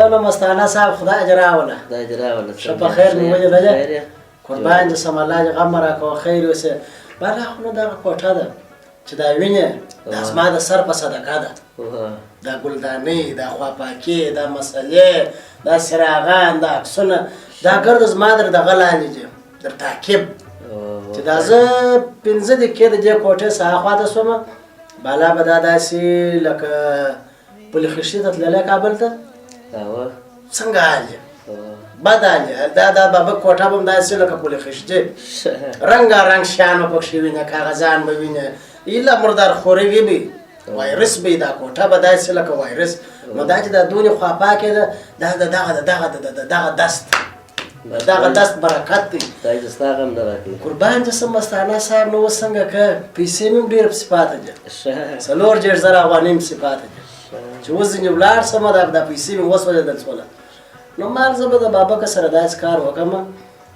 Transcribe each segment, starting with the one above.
راوله مستانه صاحب خدای اجر راوله خدای اجر راوله ښه په خیر مې ولیدله قربان دې سم الله دې غم راکوه خیر اوسې بله خو نو دغه کوټه ده چې دا وینې دا زما د سر په صدقه ده دا ګلدانۍ دا خواپاکي دا مسلې دا سراغان دا عکسونه دا ګرد زما در دغه لاندې دي در تعقیب چې دا زه 5 دقیقې د دې کوټې څخه خواته شوم بالا به دا داسې لکه پلي خشتي ته تللی کابل ته څنګه حال دی بد حال دی دا بابا کوټه به هم داسې لکه پلي خشتي رنګارنګ شیان به پکښې وینه کاغذان به وینه ایله مردار خورې وي وایرس به دا کوټه به داسې لکه وایرس نو دا چې دا دونې خواپاکې ده دغه دست دغه دست برکت دی خدای دې ستا غم نه راکړي قربان دې سم مستانه صاحب نو اوس څنګه که پیسې مې هم ډېرې پسې پاته دي 4 افغانۍ پسې پاته دي چې اوس ځینې ولاړ سمه دا پیسې مې وسوځېدل شوله نو مال زه به د بابکه سره داسې کار وکړم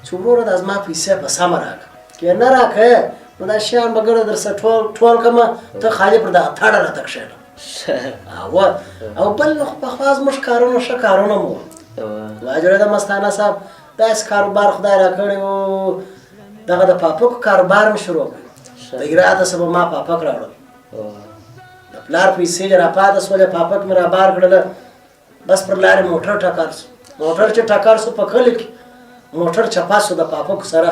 چې وروره دا زما پیسې په سمه راکړه که نه راکړې نو دا شیان به ګډه در سره ټول کړمه ته خالي پر دغه تړه راته کښېنه او بل پخوا زموږ کارونه ښه کارونه مو واجره د مستانه صاحب داسې کاروبار خدای را کړی و دغه د پاپکو کاروبار مې شروع کړ د اراده څخه به ما پاپک راوړل د پلار پیسې را پاته شولې پاپک مې را بار کړله بس پر لارې موټر ټکر شو موټر چې ټکر شو په کلي کې موټر چپا شو د پاپکو سره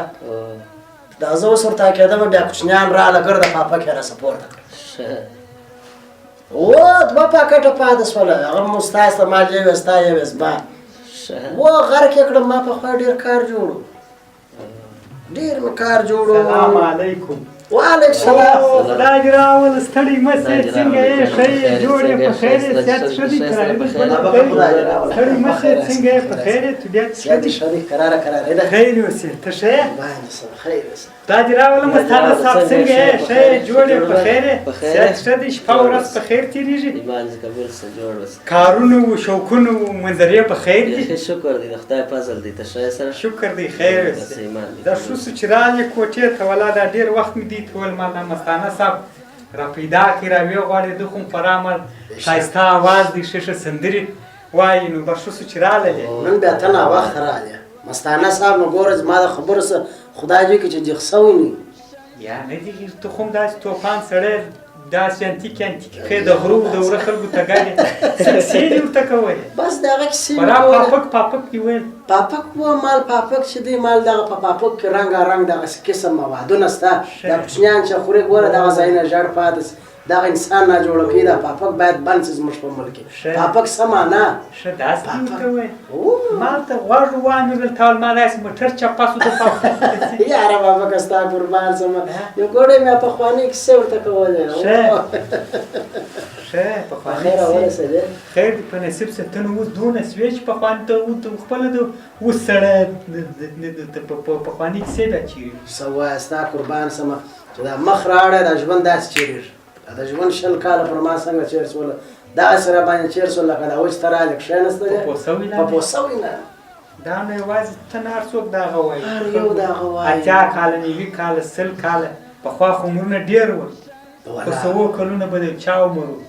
دا زه اوس ورته کېدم بیا کوچنیان راله ګرده پاپک یې راسه پورته کړه و 2 پاکټه پاته شوله هغه مو ستا سته ما یې وې ستا یې وې زما و غرق یې کړم ما پخوا ډېر کار جوړو ډېر مې کار جوړو سلام علیکم وعلیکم السلام خدای دې راوله ستړی مه سې څنګه یې ښه یې جوړ یې په خیر یې صحت ښه دي ستړی مه سې څنګه یې په خیر یې طبیعت ښه دي کراره ده خیر اوسې ته ښه یې خیر اوسې خدای دې راوله مستانه صاحب څنګه یې ښه یې جوړ یې په خیر یې صحت ښه دي شپه ورځ په خیر تېرېږي ایمان دې قبول شه جوړ اوسه کارونه و شوقونه و منظرې په خیر دي شکر دی د خدای فضل دی ته ښه یې سره شکر دی خیر اوسې دا ښه شو چې رالې کوټې ته ولا دا ډېر وخت مې دی ټول ما دا مستانه صاحب را پیدا کړي را ویې غواړې ده خو په رامل ښایسته اواز دی ښه ښه سندرې وایي نو دا ښه شو چې راغلې نن بیا ته ناوخته راغلې مستانه صاحب نو ګوره زما د خبرو څه خدای دې کړي چې جیغ سوی نه یا نه دي ته خو هم داسې توپان سړی داسې انتیکې د غرو د وره خلکو ته ګاډې څه کیسې دې ورته کولې بس دغه کیسې خورا پاپک دې ویل پاپک و مال پاپک چې دی مال دغه په پاپک کې رنګارنګ دغسې قسم موادونه شته دا کوچنیان چې خوري ګوره دغه ځایونه ژړ پاتې دغه انسان ناجوړه کوي دا پاپک باید بند شي زموږ په ملک کې پاپک څه معنا ښه داسې دې ورته وویل ما ته غوږ وانیول تا ویل ما داسې موټر چپه شو د پاپک یاره بابکه ستا قربان شمه یو ګوډی مې پخوانۍ کیسې ورته کولې ښه پخوانۍ کیسې خیر دې په نصیب شه ته نو اوس دونه سوې چې پخواني ته خپله د اوس سړی پخوانۍ کیسې بیا چیرې څه وایه ستا قربان شمه چې دا مخ راوړی دا ژوند داسې چیرېږي د ژوند 20 کاله پر ما څنګه چیر شوله داسې راباندې چیر شول لکه دا اوس ته رالې کښېنسته په پوسوي نه دا نو یوازې ته نه هر څوک دغه وایي هر یو دغه وایي 80 کاله 90 کاله 100 کاله پخوا خو عمرونه ډېر ول په 100 کلونه به د چا عمر و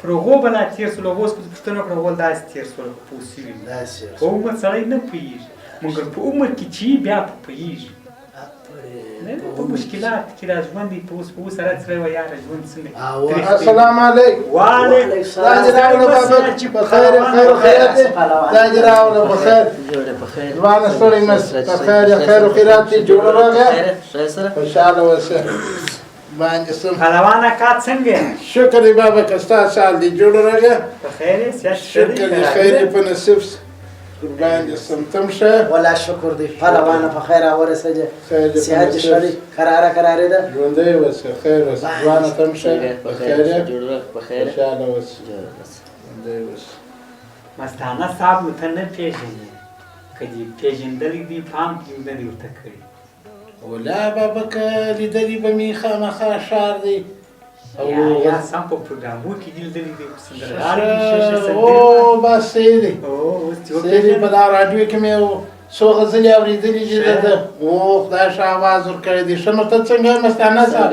پر هغو به لا تېر شول هغه اوس که پوښتنه وکړه هغه داسې تېر شول په پوسوي په عمر سړی نه پوهېږي مګر په عمر کې چې بیا پوهېږي په مشکلات کې را ژوند دی په اوس سره سره و یاره ژوند څنګه السلام علیکم وعلیکم السلام په خیر خیرات دا جراوله په خیر ځوان سړی مس په خیر خیرات جوړ راغی خوشاله اوسه باندې سم پهلوانه کات څنګه شکر دی بابا کستا سال دی جوړ راغی په خیر شکر دی خیر په نصیب قربان دې سم تم شه ولا شکر دی پهلوانه په خیر ورسېږه صحت دې ښه دی کراره ده ژوندی اوسه خیر اوسه ځوانه تم شه په خیر خوشاله اوسه ژوندی اوسه مستانه صاحب نو ته نه پېژنې که دې پېژندلی دي پام کې نه دي ورته کړي ولا بابا که لیدلي به مې خامخا ښار دی یا سم په پروګرامو کې لیدلي دي او بس سیدي په دا راډیو کې مې څو غزلې اورېدلې دي ده او خدای ښه اواز ورکړی دی ښه نو ته څنګه مستانه صاحب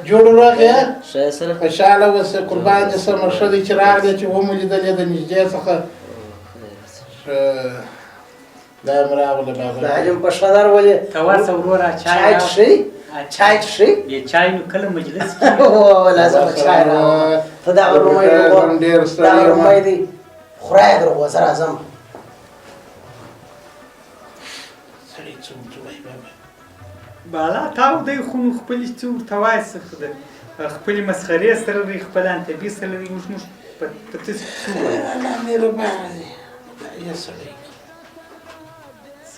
جوړ راغې خوشحاله اوسه قربان دې سم ښه دی چې راغلی چې ومو لیدلې د نږدې څخه دا هم راغله بابا د حجم په ښه در ولې ته ورسه وروره چای څښئ چای څښئ بې چای نو کله مجلس کې او لازم چای راوړه ته دغه رومۍ دغه رومۍ دی خورای در وزه راځم سړی څه ورته وایي بابا بالا تاو دی خو نو خپلې څه ورته وایه څه خپلې مسخرې سره لري خپل انتبي سره لري موږ په تاسې څه ووایو الله مهربانه دی دا یې سړی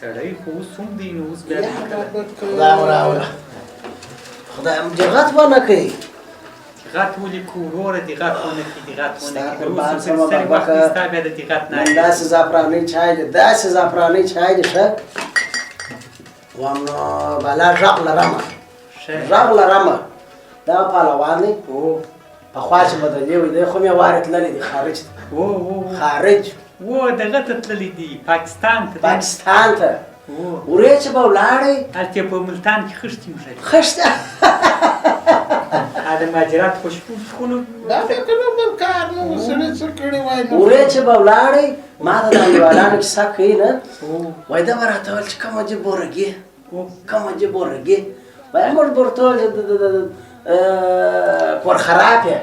سړی خو اوس هم دی نو اوس بیا یا بابا خدای مو راوړه خدای مو دقت ونه کوي دقت ولیکو وروره دقت ونه کړي دقت ونه ستا کړي قربان اوس شمه سړي وخت بابکه. ستا بیا د دقت نه نن داسې زعفراني چای دی داسې زعفراني چای دی ښه وام نو بالا غږ لرمه غږ لرمه دا پهلوان دی پخوا چې بدلې وي دی خو مې وارې تللی دی خارج ته خارج و دغه ته تللی دی پاکستان ته پاکستان ته ورې چې به ولاړی هلته په ملتان کې خښتې موښلي خشته د مهاجرت خوشبو خونو بابا که نو بل کار نو سړی څه کړی وای نو ورې چې به ولاړی ما ته د انډیوالانو کیسه کوي نه وایي دا به راته ویل چې کومه چې بورګي کومه چې بورګي وایم موږ ورته ویل چې کور خراب یې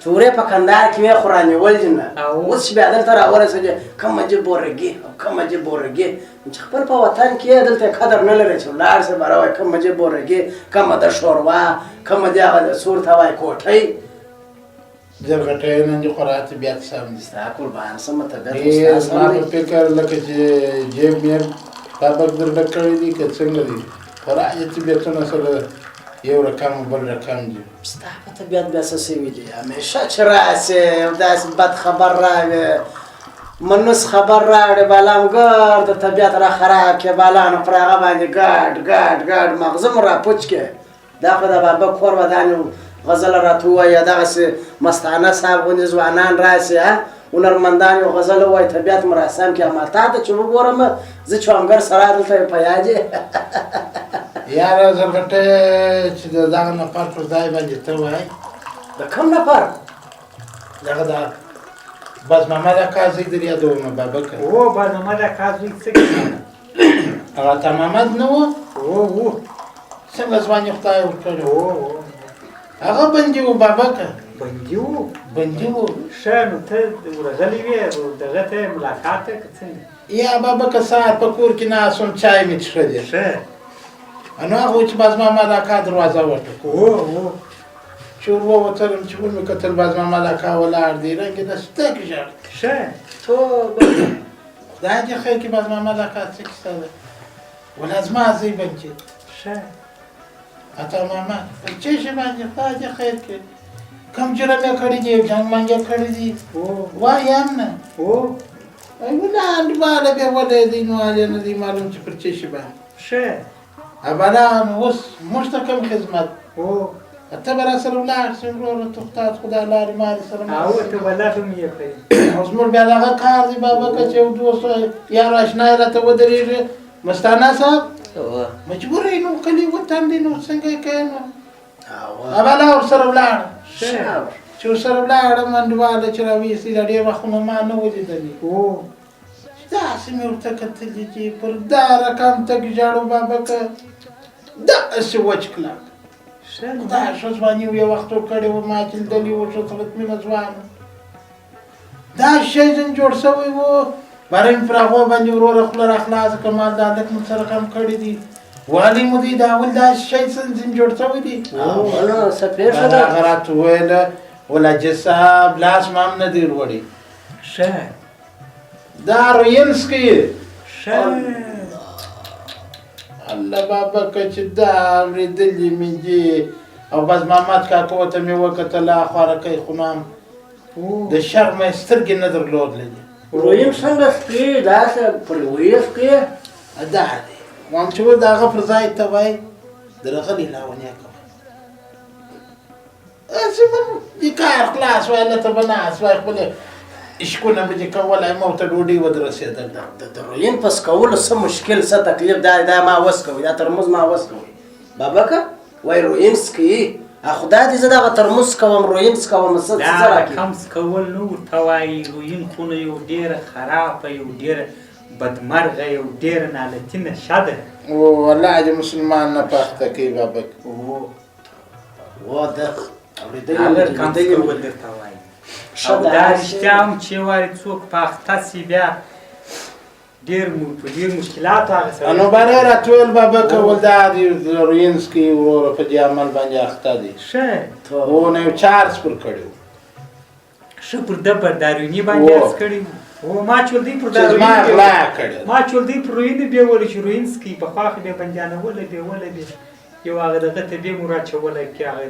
چې ورې په کندهار کې وې خو رانیول دي نه اوس چې بیا دلته راورسېدې کومه چې بورګي کومه چې بورګي چې خپل په وطن کې دلته قدر نه لري چې ولاړ سه به راوایي کومه چې بورګي کومه د شوروا کومه د هغه د سور ته وایي کوټۍ زرغټی نن دې خو راته بیا سم دي ستا قربان سمه طبیعت ډېر ستا زما سم په دی فکر لکه چې جیب مې بابک درته کړی دي که څنګه دي خو راځي طبیعتونه سره یو رقم بل رقم دي ستا په طبیعت بیا څه سوي دي همیشه چې راسې او داسې بد خبر راوې منوس خبر راوړې بالام ګر د طبیعت را خراب کړې بالانو پر هغه باندې ګډ ګډ ګډ مغزه مو راپوچ کړې دا خو د بابا کور ودانې غزل راته ووایه دغسې مستانه صاحب غوندې ځوانان راسې هنرمندان یو غزل ووایي طبیعت مو راسم کړي اما تا ته چې وګورم زه چونګر سره دلته په یاد یې یاره زرغټی چې د دغه نفر پر ځای باندې ته وایي د کوم نفر دغه د بس محمد اکا زه یې در یادوم بابکه او باز محمد اکا زوی څه کوي هغه تا محمد نه و او څنګه ځوان یې خدای ورکړی هغه بندي و بابکه بندي و بندي و ښه نو ته ورغلی وې دغه ته ملاقات ته که څنګه یا بابکه سهار په کور کې ناست وم چای مې څښلی ښه نو هغه و چې باز محمد اکا دروازه وټکو او چې ور ووتلم چې ور مې کتل باز محمد اکا ولاړ دی رنګ یې داسې تک ژړ ښه خدای دې خیر کړي باز محمد اکا څه کیسه ده ولا زما زوی بچي ښه اته محمد په چه شي باندې خدای دې خیر کړي کوم جرم یې کړی دی جنګ منګه کړی دی وایم نه ای ولا انډواله به ولې دی نو علي نه دی معلوم چې پر چه شي باندې ښه ابلان اوس مشتکم خدمت ته برا سره ولاړ شې ورور ته خدای لارې ماري سره او ته ولا هم یې کړی اوس موږ بیا دغه کار دی بابا که چې دوست یار آشنا راته ودرېږي مستانه صاحب مجبور یې نو کلي وطن دی نو څنګه یې کوې نو ابله ورسره ولاړ چې ورسره ولاړم انډواله چې راویستي دا ډېر وختونه ما نه و لیدلي داسې مې ورته کتلي چې پر دا رقم تک ژاړو بابا که داسې وچ کلک دا ښه ځواني و یو وخت کړی و ما چې لیدلي و ښه تلتمینه ځوان دا شی ځین جوړ شوی و باره مې پر هغو باندې وروره خوله راخلاصه کړه ما دا هلک مو سره کم کړی دي والي مو دی دا اول دا شی ځین جوړ شوی دی هغه راته وویله ولاجي صاحب لاس ما هم نه دی وړی ښه دا روینسکي ښه الله بابا که چې دا اورېدلي مې دي او بس محمد کاکو ته مې وکتله خوارکی خو نام د شرمه سترګې نه درلودلې دي رویم څنګه سپي داسې پرې ویې سپي دا دی وایم چې د هغه پر ځای ته وایي درغلي لاونیا کوه زمون د کار خلاص وای هلته به ناست وای خپلې اشکونه به دې کولی ما ورته ډوډۍ ودرسېدل د روین پس کولو څه مشکل څه تکلیف دا ما وس کوي دا ترموز ما وس کوي بابکه وای روین سکي خدای دې زه دغه ترموز کوم روین کوم څه دا راکړي کمس کول نو ورته وایي روین خونه یو ډېره خرابه یو ډېره بدمرغه یو ډېره نالتي نشه ده والله دې مسلمان نه پخته کوي بابک و ده هغه کمس کول درته وایي او دا رښتیا هم چې واري څوک پاخته سي بیا ډېر مشکلات هغه سره نو باندې راټول بابک ولدا دې روینسکي وروره په دې عمل باندې اخته دي ښه او نه چارج پر کړو ښه پر ده پر دارویني باندې عرض کړی و ما چې ولدی پر دارویني ما غلا کړل ما چې ولدی پر رویني بیا ولې چې روینسکي په خوا کې بیا بندیانه ولې یو هغه دغه ته بیا مو راچولی کې هغه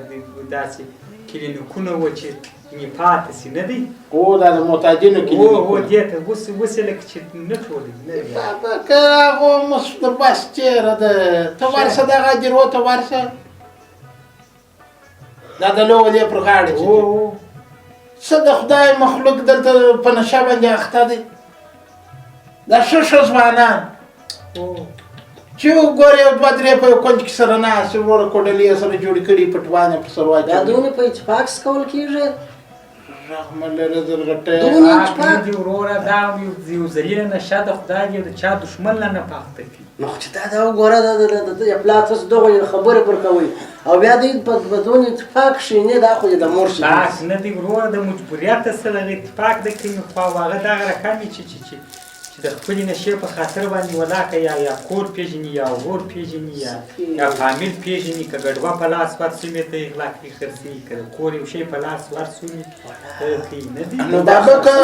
داسې کلینیکونه وو چې پاتې سي نه دی او دا د محتاجینو او دې ته اوس یې لکه چې نه ټولوي بابک هغه مصدر بس چېره ده ته ورشه دغه جرو ته ورشه دا د لوولې پر غاړه چې څه د خدای مخلوق دلته په نشه باندې اخته دی دا ښه ځوانان چې وګورې یو دوه درې په یو کونج کې سره ناست وروره کوډلې سره جوړې کړي پټوانې پر سر واچوي دا دونه په اتفاق کول کېږي رحم لري زرغټه دې وروره دا یو ذریعه نشه ده خدای دې د چا دښمن نه پاخته کړي نو چې دا وګوره د پلاتوس دغه خبرې پر کوي او بیا دې په دون اتفاق شي نه دا خو د مور شي بس نه دی وروره د مجبوریت سره اتفاق د کوي خو هغه دغه رقمي چې د خپلې نشې په خاطر باندې ولاکه یا کور پېژني یا ور پېژني یا فامیل پېژني که ګډوه په لاس ورسوي ته یې غلا کړي خرڅوي که د کور یو شی په لاس ورسوي کوي نه دي نو بابکه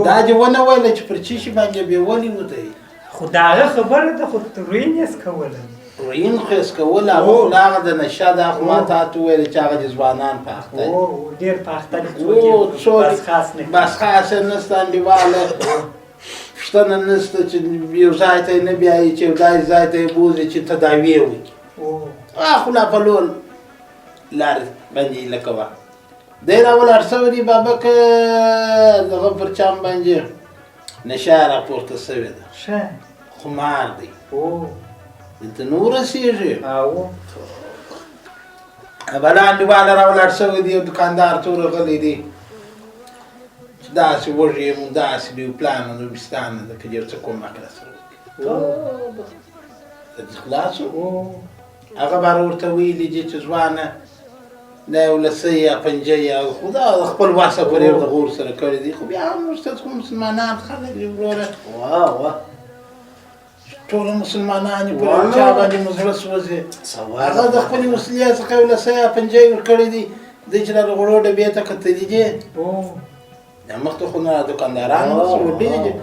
دا دې ونه ویله چې پر چی شي باندې بېولي ودی خو د هغه خبره ده خو روین یې کوله روین خو یې کوله هغه هغه د نشه ده خو ما تا ته وویل چې هغه د ځوانان پاخته او ډېر پاخته دي څوک بس خاص نسته انډیواله پوښتنه نشته چې یو ځای ته یې نه بیایي چې یو داسې ځای ته یې بوځي چې تداوی یې وکړي خو لا په لول لارې باندې یې لکوه دی راولاړ سوی دی بابک دغه پر چم باندې نشه راپورته سوې ده خمار دی دلته نه ورسېږي بله انډیواله راولاړ سوی دی یو دوکاندار توره غلی دی داسې وږی یم داسې بې پلانه نورستانه ده که ډېر څه کومک راسره وکړي د خلاص هغه باره ورته ویلي دي چې ځوانه دا یو لسۍ یا پنجه یا خو دا د خپل وسه پورې ورته غور سره کړي دي خو بیا هم ورته خو مسلمانان خلک دي وروره ټوله مسلمانان یې پر چا باندې مو زړه سوځي هغه د خپلې وسلې څخه یو لسۍ یا پنجه یې ورکړی دي دی چې د غوړو ډبې ته کتلي دي دا مخته خو نه دوکاندارانو ډېر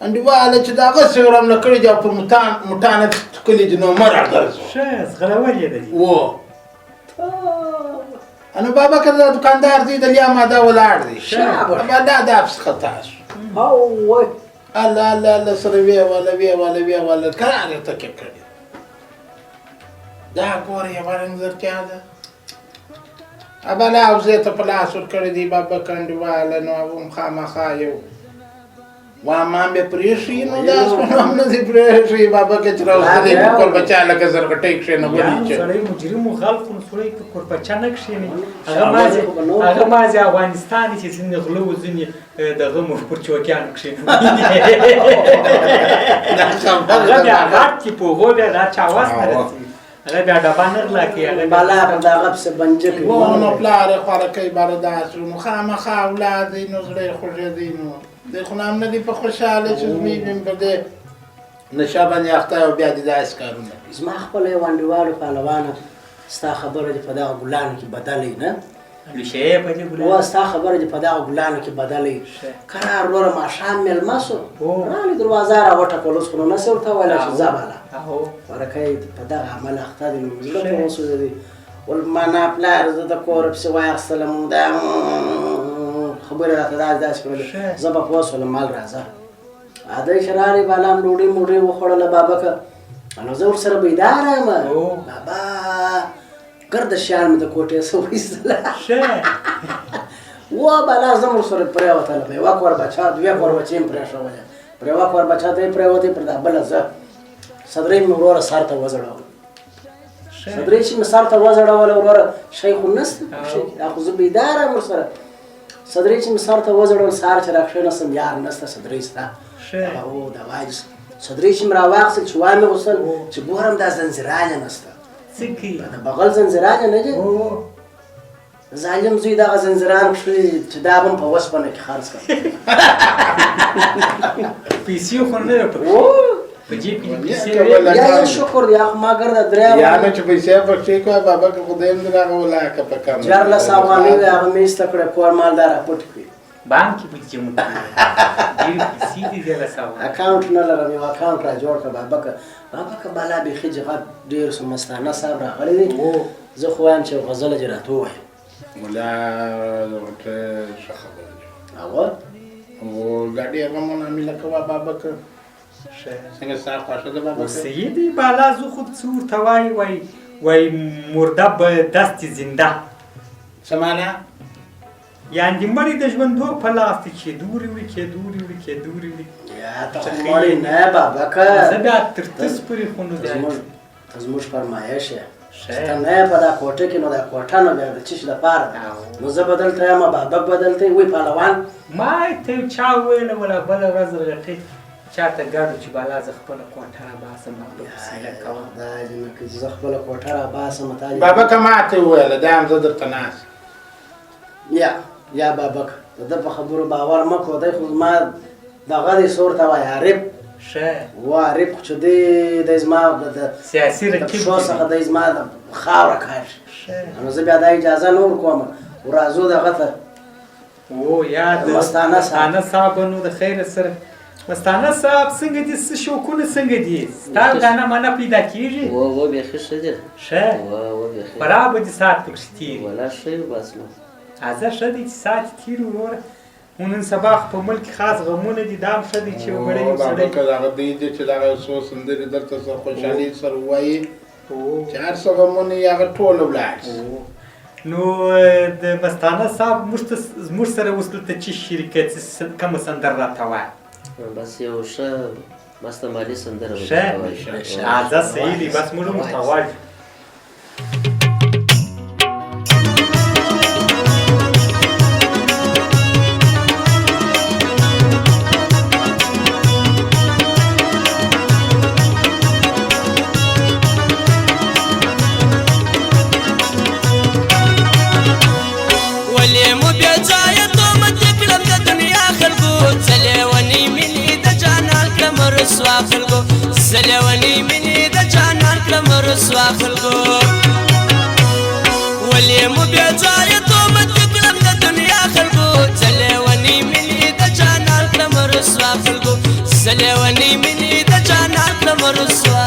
انډیواله چې دا هغسې ورمله کړي دي او پر موټانه ټکلي دي نو مه راګرځو ښه زغرول یې ده و نو بابا که دا دوکاندار دی د لیا ماده ولاړ دی دا دافس خطا شو الله الله الله سره ویې واله کرار یې تکیب کړي دا ګورې یوه رنګزرتیا ده ابله اوزې ته په لاس ورکړی دی بابا کنډیواله نو هم خامخا یو وامان به پرېښي نو داس په نو هم نه دي پرېښي بابا که چې راوستلی بالکل بچا لکه زرغټۍ کښېنولي چې سړی مجرمو خلقو نو سړی که کوربچه نه کښېني هغه مازې افغانستان چې ځینې غله و ځینې دغه موږ پر چوکیانو کښېنولي هغه بیا غټ چې په هغو بیا دا چا وس نه رسوي هغه بیا ډبه نه غلا کوي هغه بالا په دغه پسې بنجه کوي نو پلار یې خواره کوي باره داسې نو خامخا اولاد دی نو زړه یې خوږېدی نو دی خو هم نه دی په خوشحاله چې زموږ یم په دې نشه باندې اخته او بیا دې داسې کارونه زما خپله یو انډیوالو پهلوانه ستا خبره دې په دغه ګلانو کې بدله نه لوشې په دې ګلانو ستا خبره دې په دغه ګلانو کې بدله کرار وروره ماښام مېلمه سو رالې دروازه راوټکول اوس خو نو نسې ورته ویلی چې ځه بالا ورکه یې په دغه عمل اخته دی نو زړه پرې وسوځېدی ول ما نه پلار زه د کوره پسې واخیستلم دا خبرې راته داسې کړلې زه به پوه شولم مال راځه دی چې راغی بالا هم ډوډۍ موډۍ وخوړله بابکه نو زه ورسره بیداره یم بابا ګرده شیان مې د کوټې څه وایستله و بالا زه هم ورسره پرېوتلم یوه کوربچه دوې کوربچې مې پرېښولې پر یوه کوربچه ته یې پرېوتې پر دا بله زه صدرۍ مې وروره سر ته وځړول صدرې چې مې سر ته وځړوله وروره شی خو نسته دا خو زه بیداره یم ورسره صدرې چې مې سر ته وځړول سهار چې راکښېنستم یار نسته صدرې ستا او دا وایي صدرې چې مې راواخیستل چې وایې مې غوښتل چې ګورم دا زنځیرانې نسته د بغل زنځیرانې نه دي ظالم زوی دغه زنځیران کښې چې دا به م په اوسپنه کې خرڅ کړم پیسې خو نه ده په جیب کې پیسې یا شکر دی هغه ما ګرده دریا یا نه چې پیسې پکې کوه بابا که خدای هم دې هغه ولاکه په کم 14 افغانۍ وې هغه مې ایسته کړې کور مالدار راپټ کړي بانک کې پیسې مو ډېرې پیسې دي 14 افغانۍ اکاونټ نه لرم یو اکاونټ را جوړ کړه بابکه بالا بیخي جغات ډېر څه مستانه صاحب راغلی دی زه خو وایم چې یو غزله دې راته ووایم ملا ورته ښه خبره ده هغه او ګاډي هغه منامله کوه بابکه څنګه ستا خوښه ده بابکه سیدی بالا زه خود څه ورته وایي مرده به دست زنده څه معنا یعنې مړی د ژوندو په لاس دی چې دورې وړي یا ته خو مړی نه بابکه زه بیا تر تس پورې خو نو ته زموږ فرمایش یې چې ته نه یې په دا کوټه کې نو دا کوټه نو بیا د چیش دپاره ده نو زه بدلته یم بابک بدلته وی پهلوان ما ته یو چا وویله ولا بله ورځ رغټې چاته ګاډو چې بالا زه خپله کوټه راباسم حوصله کوم زه خپله کوټه راباسم بابکه ماته وویله دا هم زه درته ناست یا بابک د ده په خبرو باور مه کوه دی خو زما دغه دی څه ورته وایي عارف عارف خو چې دی زما د سیاسي رقیب پښو څخه دی زما د خاوره کاږي نو زه بیا دا اجازه نه ورکوم ورازو دغه ته یا د مستانه صاحب نو د خیره سره مستانه صاحب څنګه دي څه شوقونه څنګه دي ستا دانه مانه پیدا کېږي بیخي ښه دي برابر دي ساعت پکښې تېري ولا ښه یو بس نو ازه ښه دی چې ساعت تېري وروره نن سبا په ملک خاص غمونه دي دا هم ښه دی چې یو مړی یو سړی بابکه دغه دی دی چې دغه څو سندرې درته څه خوشحالي سره ووایي چې هر څه غمونه یې هغه ټوله ولاړ شي نو د مستانه صاحب زموږ سره اوس دلته چې شریکت کومه سندره راته وایه بس یو ښه مسته مالي سندره ښه ازه صحیح دی بس موږ هم ورته غواړو زلیونی منی د جانان کړم رسوا خلکو ولې مو بیا ځای تومت کړم د دنیا خلکو زلیونی منی د جانان کړم رسوا خلکو زلیونی منی د جانان کړم رسوا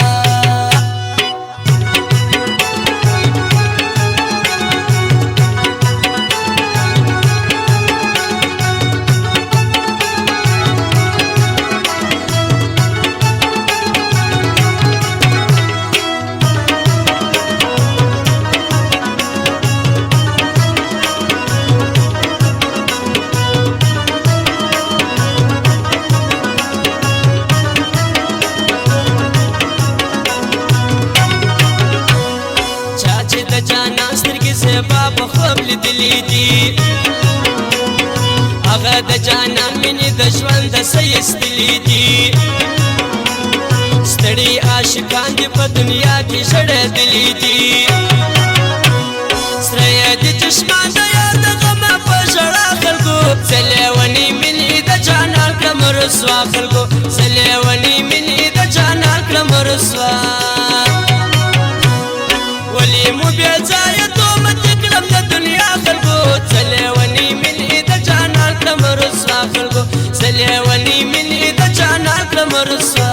هغه د جانان مینې د ژوند د سیستلی دي ستړي عاشقان دي په دنیا کې ژړېدلي دي سره یې د چشمان د یاد غمه په ژړا خلکو زلیونی مینې د جانان کړم رسوا خلکو زلیونی مینې د جانان کړم رسوا ولې مو بیا ځایه تومت کړم د دنیا خلکو زلیونی مینې د جانان کړم رسوا خلکو زلیونی مینې د جانان کړم رسوا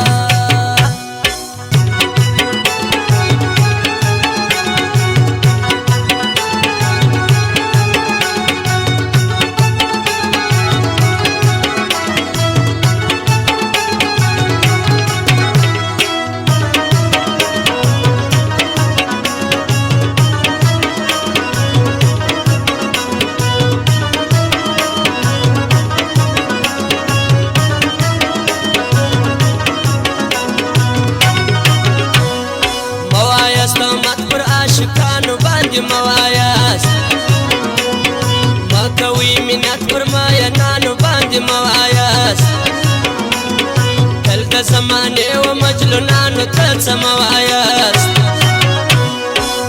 باندې موایاست مکوي منت پر مینانو باندې موایاست تل د زمانې و مجنونانو ته څه موایاست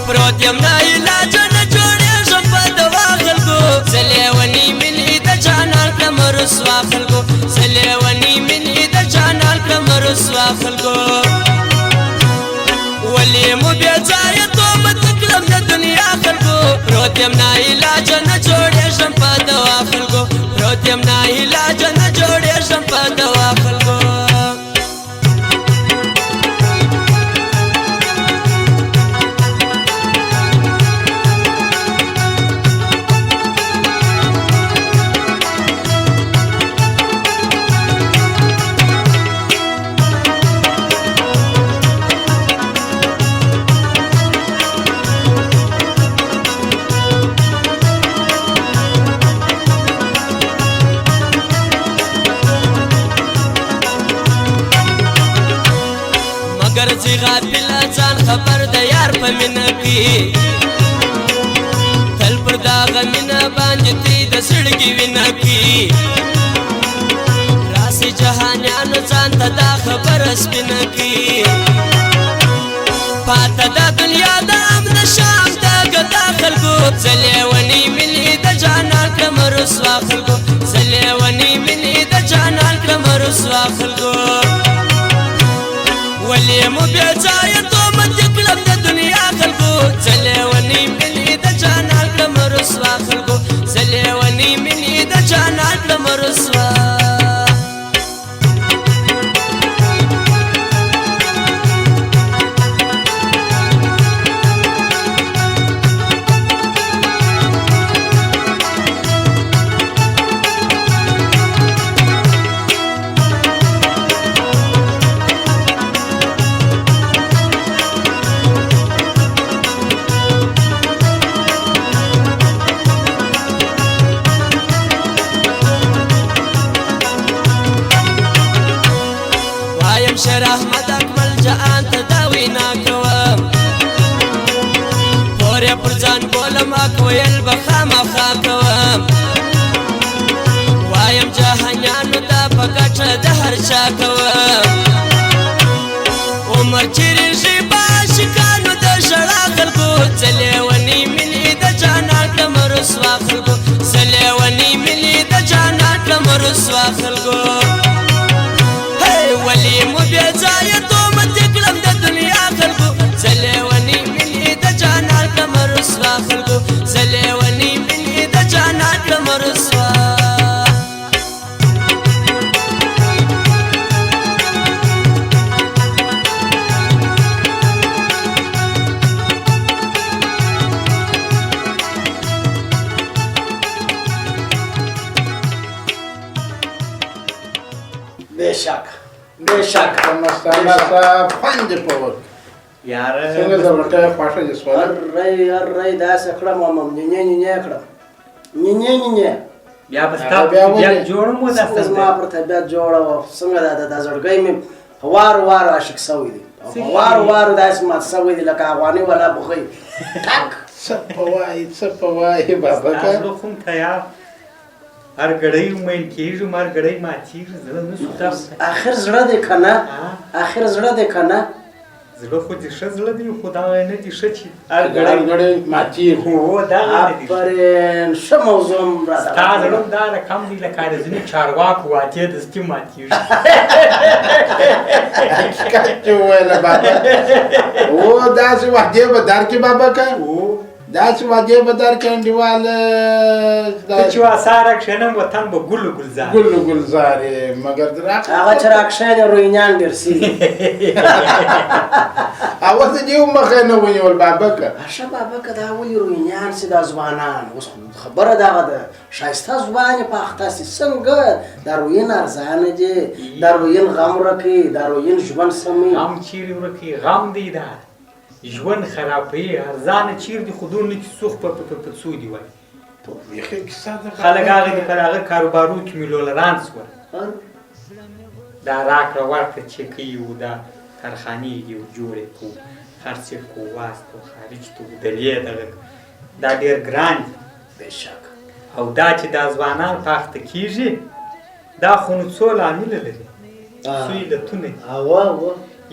پروت یم ناعلاج نه جوړېږم په دوا خلکو زه لیونی مینې د جانان کړم رسوا خلکو زه لیونی مینې د جانان کړم رسوا خلکو ولې مو بې ځایه تهمت کړم د دنیا خلکو پروت یم ناعلاج نه جوړېږم په دوا خلکو پروت یم ناعلاج نه جوړېږم په دوا خلکو ګرځي غافل ځان خبر د یار په مینه کې تل پر دغه مینه باندې تې د زړګي وینه کې راسي جهانیانو ځان ته دا خبره سپینه کې پاته د دنیا د امن شام د ګدا خلکو زه لیونی مینې د جانان کړم رسوا خلکو زه لیونی مینې د جانان کړم رسوا خلکو ولې مو بې ځایه تهمت کړم د دنیا خلکو زه لیونی مینې د جانان کړم رسوا خلکو زه لیونی مینې د جانان کړم رسوا شر احمد اکمل جان ته دا وینا کوم پورې پر ځان بولم اکویل به خامخا کوم وایم جهانیانو ته په ګټه د هر چا کوم عمر چیرېږي په عاشقانو د ژړا خلکو زه لیونی مینې د جانان کړم رسوا خلکو زه لیونی مینې د جانان کړم رسوا خلکو ولې مو بې ځایه تهمت کړم د دنیا خلکو زه لیونی مینې د جانان کړم رسوا خلکو زه لیونی مینې د جانان کړم رسوا بېشک بېشک مستانه صاحب خوند دې په وکړ یاره څنګه د ورټه خوښه دې سوله هر داسې کړم مم نینې نینې کړم نینې نینې بیا به ستا طبیعت جوړ مو دا زما پر طبیعت جوړه وه څنګه دا زړګی مې په وارو وارو عاشق سوی دی په وارو وارو داسې مات سوی دی لکه افغاني والا بخۍ ټک څه په وایي څه په وایي بابکه زړه خو م تیار هر ګړی ومین کېږم هر ګړی ماتېږي زړه نه شو تاسو آخر زړه دی که نه آخر زړه دی که نه زړه خو دې ښه زړه دی خو دغه نه دي ښه چې هر ګړی ماتېږي هو دغه نه دي آفرین ښه موضوع م راته ستا زړه هم دا رقم دی لکه د ځینې چارواکو واقع دستي ماتېږي حقیقت چې وویله بابا او داسې وحدې به درکې بابکه داسې وحدې به درکې انډیوال ته چې آثار کښېنم وطن به ګل و ګلزار ګل و ګلزار مګر هغه چې راکښېنې روینیان ډېر سوي اوس دې هم مخه نه ونیول بابکه ښه بابکه دا ولې روینیان سي دا ځوانان اوس خبره دغه ده ښایسته ځوان یې پاخته سي څنګه دا روین ارزانه دي دا روین غم ورکوي دا روین ژوند سموي غم چیرې ورکوي غم دی دا ژوند خرابوي ارزانه چیر دي خو دونه چې سوخ په څو دي وایي خلک هغه دي پر هغه کاروبارو کې میلیونران شول دا راکړه ورکړه چې کوي او دا کارخانې دي او جوړې کوو خرڅې کو واستو خارج ته ودرې دغه دا ډېر ګران دي بېشک او دا چې دا ځوانان پاخته کېږي دا خو نو څو لامله لري څو علتونه دي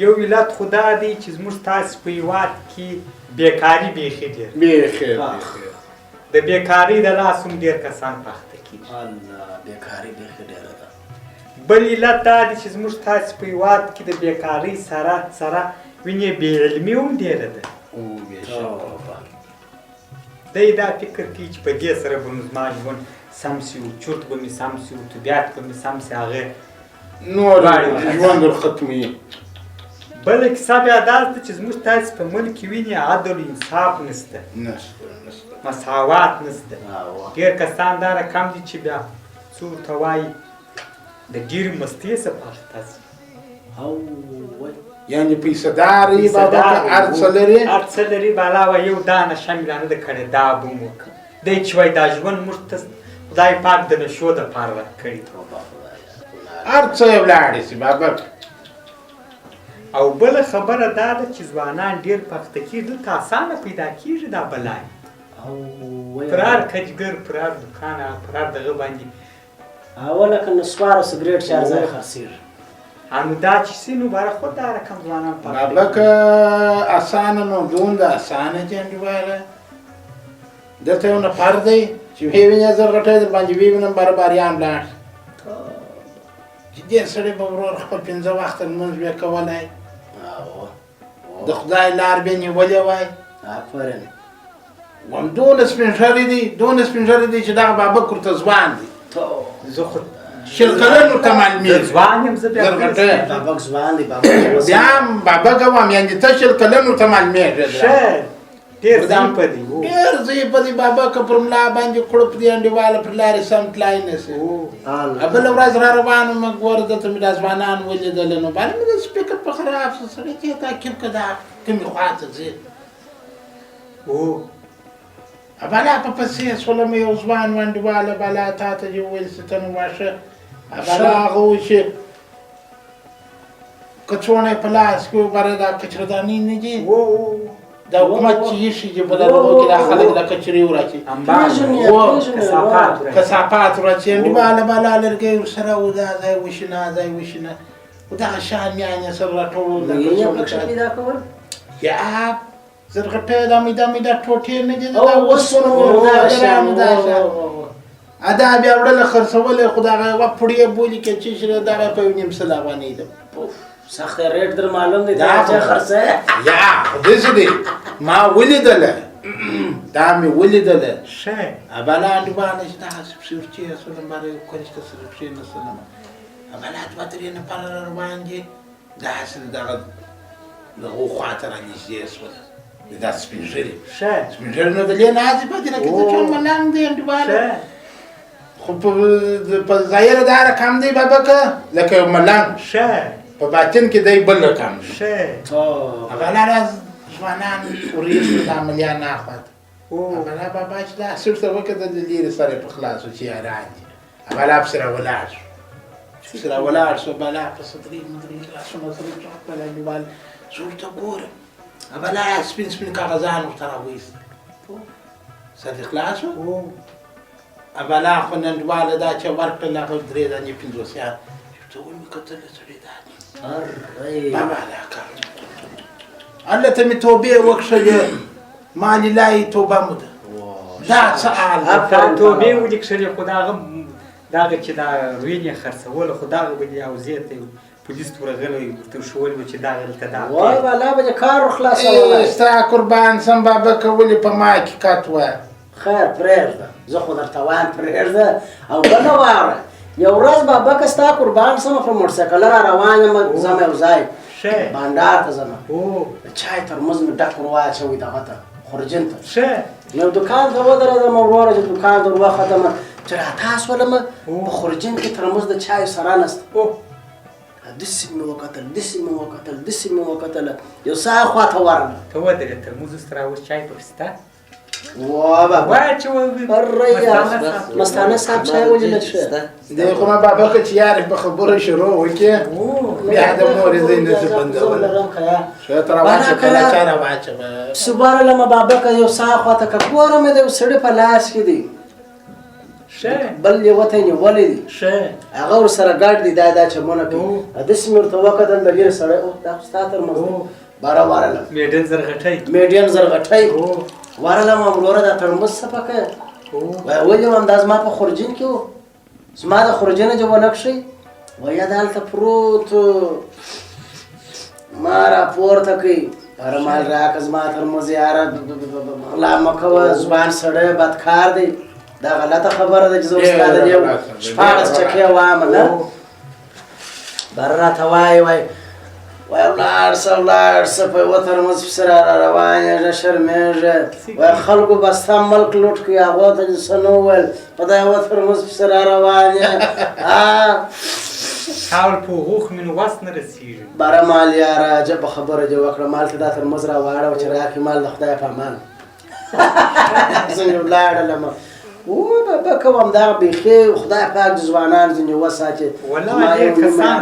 یو علت خو دا دی چې زموږ تاسې په هېواد کې بېکاري بیخي ډېر د بېکارۍ د لاس هم ډېر کسان پاخته کېږي بېکاري بیخي ډېره ده بل علت دا دی چې زموږ تاسې په هېواد کې د بېکارۍ سره وینې بې علمي هم ډېره ده دی دا فکر کوي چې په دې سره به نو زما ژوند سم سي و چورت به مې سم سي و طبیعت به مې سم سي هغه نور ژوند ختموي بله کیسه بیا دا ده چې زموږ تاسې په ملک کې وینې عدل و انصاف نشته مساوات نشته ډېر کسان دا رقم دي چې بیا څو ورته وایي د ډېرې مستۍ څخه پاخته شي یعنې پیسه داري بابا هر څه لري هر څه لري به علاوه یو دانه شمله نه ده کړې دا به هم وکړه دی چې وایي دا ژوند موږ ته خدای پاک د نشو دپاره راکړي هر څه یې ولاړې شي بابا او بله خبره دا ده چې ځوانان ډېر پخته کېږي دلته اسانه پیدا کېږي دا بلای پر هر کجګر پر هر دوکان پر هر دغه باندې لکه نسوار او سګرېټ چې هر ځای خرڅېږي نو دا چې سي نو باره خود دا رقم ځوانان بابا که اسانه نو دومره اسانه چې انډیواله دلته یو نفر دی چې ویې زرغټی در باندې ووینم برابریان لاړ چې دې سړی به ورور خپل 5 وخته لمونځ بیا کولی د خدای لار بیا نیولې وای آفرین وم دونه سپین ږیری دی چې دغه بابک ورته ځوان دی زه خو شل کلنو ته معلومېږي ځوان یم زه بیا بابک ځوان دی بیا هم بابک وم یعنې ته شل کلنو ته معلومېږي ښه ډېر ضعیفه دی ډېر ضعیفه دی بابک پر ملا باندې کړپ دی انډیواله پر لارې سم تلای نه شي بله ورځ را روان وم ګوره دلته مې دا ځوانان ولیدل نو باندې مې د سپیکر په خراب شو سړی چې تعقیب که دا کومې خوا ته ځې بلا په پسې شولم یو ځوان و انډیواله بلا تا ته دې وویل چې ته نو واښه بلا هغه و چې کڅوړی په لاس کې وګوره دا کچردانې نه دي دا حکومت چې ایښي چې په دغو کې دا خلک دا کچرې وراچي کثافات وراچي انډیواله بلا لرګی ورسره و دا ځای وشینه و دغه شان یعنې سره راټول یا زرغټی دا ټوټې نه دي دا بیا وړله خرڅولې خو دغه یوه پړې بولي که چې شي دغه په 1.5 سل افغانۍ ده سخت ریټ در معلوم دی دا چې خرڅه یا داسې دی ما ولیدله دا مې ولیدله ښه بلا انډیواله چې دغه سپسورچې اصولم باره یو کلشته سره پښې نه سلمه بلا 2-3 نفره را روان دي داسې دغه دغو خواته را نږدې شوله دا سپین ږیري نو د لې نازې پاتې نه کېده چې ملنګ دی انډیواله خو په ظاهره دا رقم دی بابکه لکه یو ملنګ په باطن کې دی بل رقم بلا راز ځوانان وریښتو د عملیان ناخواته بلا بابا چې دا سرته وکړه د لرې سره په خلاصو چې یاران دي بلا پسې راولاړ شو بلا پسې درې لاسونه سره چاک بلا انډیوال زه ورته ګورم بلا سپین کاغذان ورته راوایست سر دې خلاص و بلا خو ننډواله دا چې ورکړل هغه 3 دانې 50 ته ومې کتله سړی دا بابا دا کار هلته مې توبې وکښلې ما للهې توبه مو ده دا څه حال توبې ولې کښلې خو دغه چې دا وینې خرڅوله خو دغه به دې اوزې ته پولیس ورغلی ورته ښوولي وو چې دغه دلته دا وای بالا به دې کار خلاصولی ستا قربان سم بابکه ولې په ما حقیقت وایه خیر پرېږده زه خو درته وایم پرېږده او بله واوره یو ورځ بابکه ستا قربان سمه په موټرسایکله را روان یم ځم یو ځای بانډار ته ځمه د چای ترموز مې ډک ور واچوی دغه ته خورجین ته یو دوکان ته ودرېدم وروره چې دوکان ته ور وختمه چې راته شولمه په خورجین کې ترموز د چایو سره نسته داسې مې وکتل یو ساه خواته ورغله ته ودرې ترموز اوس راوس چای پکې شته وا بابا مستانه صاحب چای ولې نه ښه دی خو ما بابکه چې یارې په خبره شروع وکړې بیا د مورې ځای نشي بندول ښه ته راواچه کله چا راواچه سبحان الله ما بابا که یو ساه خواته که ګوره مې د یو سړي په لاس کې دی بل یې وته نیولی دی هغه ورسره ګډ دی دا چمونه کوي داسې مې ورته وکتل د ډېر سړی دا خو ستا تر منځ باره وارلم میډین زرغټۍ وارلم هم وروره دا ترموز څه پکه ولې وم دا زما په خورجین کې و زما د خورجینه جو ونه کښې ویا دا هلته پروت ما راپورته کوي هره مال راکړه زما ترموز یاره غلا مه کوه ځوان سړی بدکار دی دا غلطه خبره ده چې زه اوس تا د دې 16 چکې وایم نه بر راته وایي وایي ولاړ شه په یوه ترموز پسې را روان یې ژه شرمېږه وایي خلکو به ستا ملک لوټ کړي هغو ته دې څه نه وویل په دا یوه ترموز پسې را روان یې باره مال یاره عجبه خبره دې وکړه مال ته دا ترموز را واړوه چې راکړي مال د خدای په امان څنګه ولاړلمه بابا کوم دا بیخي خدای پاک د ځوانان ځینې وساتي ډېر کسان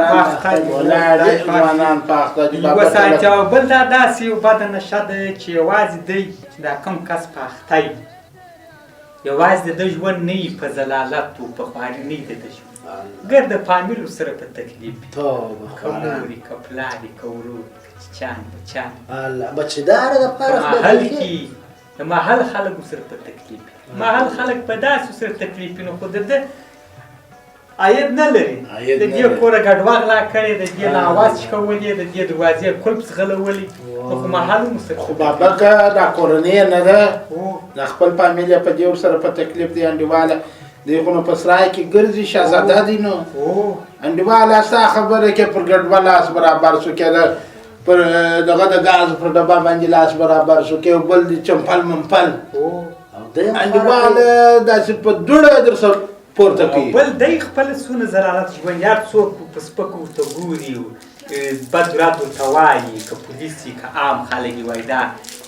وساتي او بل دا داسې یو بده نشه ده چې یوازې دی چې دا کوم کس پاخته وي یوازې د ده ژوند نه وي په ضلالت و په خواري نه وي د ده ژوند ګرد فامیل ورسره په تکلیف وي که مور وي که پلار وي که ورور وي که چچان بچیان بچهداره دپاره محل کې د محل خلک ورسره په تکلیف وي محل خلک په داسې سره تکلیف وي نو خو د ده عاید نه لري د دې کوره ګډوه غلا کړې د دې نه اواز چکولې د دې دروازې کلپ ځغلولې نو خو محل هم ورسره خو بابا که دا کورنۍ نه ده د خپل فامیل یې په دې ورسره په تکلیف دی انډیواله دی خو نو په سرای کې ګرځي شهزاده دی نو انډیواله ستا خبره کې پر ګډوه لاس برابر شو کېده پر دغه د ګاز پر ډبه باندې لاس برابر شو کې بل دی چمپل ممپل انډیواله داسې په دوړه در سره پورته کوي بل دی خپل څونه ضلالت ژوندیار څوک په سپکو ورته ګوري بد رات ورته وایي که پولیس وي که عام خلک یې وایي دا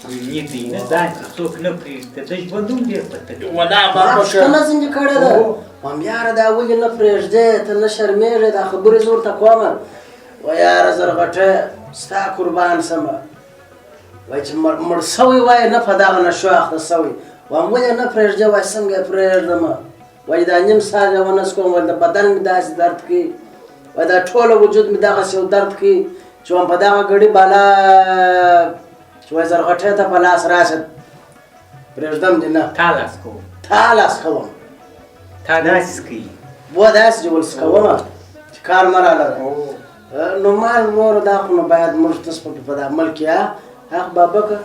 نیت دی نه ځان چې څوک نه پرېږدي د ژوند هم ډېر په تکلیف پوښتنه ځینې کړې ده وایم یاره دا ولې نه پرېږدې ته نه شرمېږې دا خبرې زه ورته کوم وایي یاره زرغټه ستا قربان شمه وایي چې مړ سوی وایي نه په دغه نشو اخته سوی وایم ولې نه پرېږدې وایي څنګه یې پرېږدمه وایي دا نیم ساعت یې ونه څکوم وایي د بدن مې داسې درد کوي وایي دا ټوله وجود مې دغسې یو درد کوي چې وایم په دغه ګړي بالا چې وایي زرغټۍ ته په لاس راشد پرېږدم دې نه تا لاس کوم تا لاس کوم تا داسې کوي و داسې ډول څکومه چې کار مه رالره نو مال نور دا خو نو باید موږ تاسو په دا ملک یا حق بابکه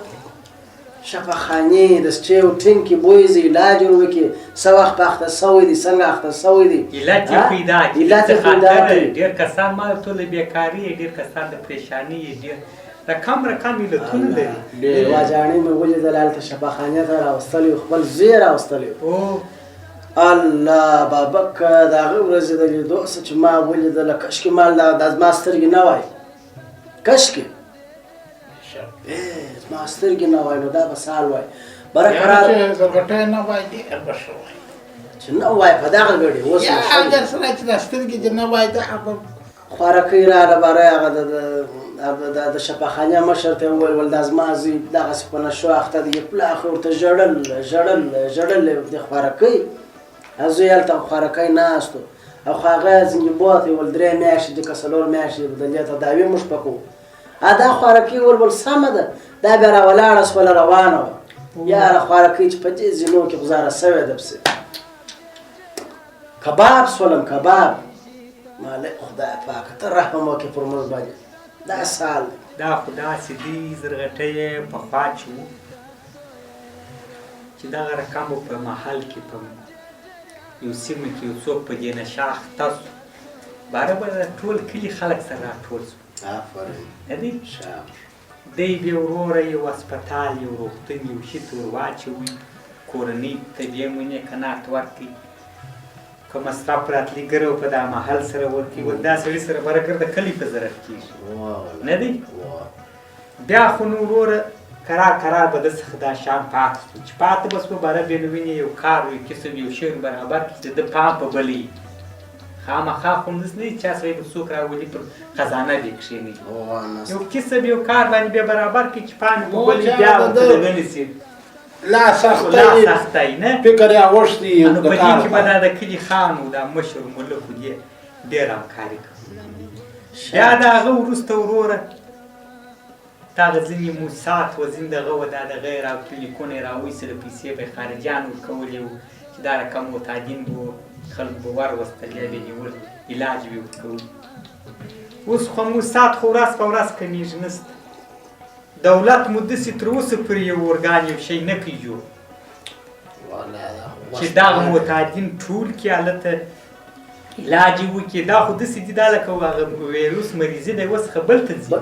شفاخانې د سټیو ټینکې بویزي علاج ور وکړي څه وخت اخته سوی دي څنګه اخته سوی دي علت یې پیدا کړي ډېر کسان ما ورته ویل بېکاري ډېر کسان د پریشاني ډېر رقم علتونه لري واجاڼې مې ولیدل هلته شفاخانې ته راوستلی و خپل زوی یې راوستلی و الله بابکه د هغې ورځې د لیدو څه چې ما ولیدله کشکې مال دا زما سترګې نه وای کشکې زما سترګې نه وای نو دا به سال وای بره قرار زرغټۍ نه وای ډېر به ښه وای چې نه وای په دغه ګړي اوس اگر سره چې دا سترګې دې نه وای دا خوارکۍ راغله باره هغه د شفاخانې مشر ته یې وویل دا زما زوی دغسې په نشو اخته دی پلاخ ورته ژړل د خوارکۍ زوی هلته خوارکۍ ناست و او خو هغه ځینې بوت یې ویل 3 میاشتې دي که 4 میاشتې د دې تداوي موږ په کوو دا خوارکۍ ول سمه ده دا بیا راولاړه سوله روانه وه یاره خوارکۍ چې په دې زینو کې غزاره سوې ده پسې کباب سولم کباب مالک خدای پاکه ته رحم وکړې پر موږ باندې دا سال دا خو داسې دي زرغټۍ پخوا چې و چې دغه رقم په محل کې په یو سیمه کې یو څوک په دې نشه اخته سو باره به ټول کلي خلک سره راټول سو نه دی دی بیا وروره یو هسپتال یو روغتون یو شي ته ور واچوي کورنۍ ته بیا مونې قناعت ورکړي که مصرف راتلي ګرو په دا محل سره ورکړي ول دا سړي سره برګر د کلي په ضرر کېږي نه دی بیا خو نو وروره کرار به د څخه دا شان پاک شو چې پاته به سو باره بیا نو وینې یو کار یو کسب یو شی برابر کړي د پام په بلې خامخا خو همداسې نه وي چا سړی به څوک راولي پر خزانه دې کښېنوي وانه یو کسب یو کار باندې بیا برابر کړي چې پاڼې په بل وي بیا ورته دغه نیسي لا لا سختۍ سختۍ نه فکر یې اوښتی نو د په دې کار کې به دا د کلي خان و دا مشر ملک و دې ډېر همکاري کوي بیا د هغه وروسته وروره دغه ځینې موسات و ځینې دغه و دا دغه یې کلینیکونه یې راوایستله پیسې به یې خارجیان ورکولې وو چې دا رقم معتادین به خلک به وروستل یا به یې نیول علاج به یې ورکول اوس خو موسات خو ورځ په ورځ کمیږي نسته دولت مو داسې تر اوسه پورې یو ارګان یو شی نه کوي جوړ چې دغه معتادین ټول کړي هلته علاج یې وکړي دا خو داسې دي دا لکه هغه ویروس مریضي دی اوس څخه بل ته ځي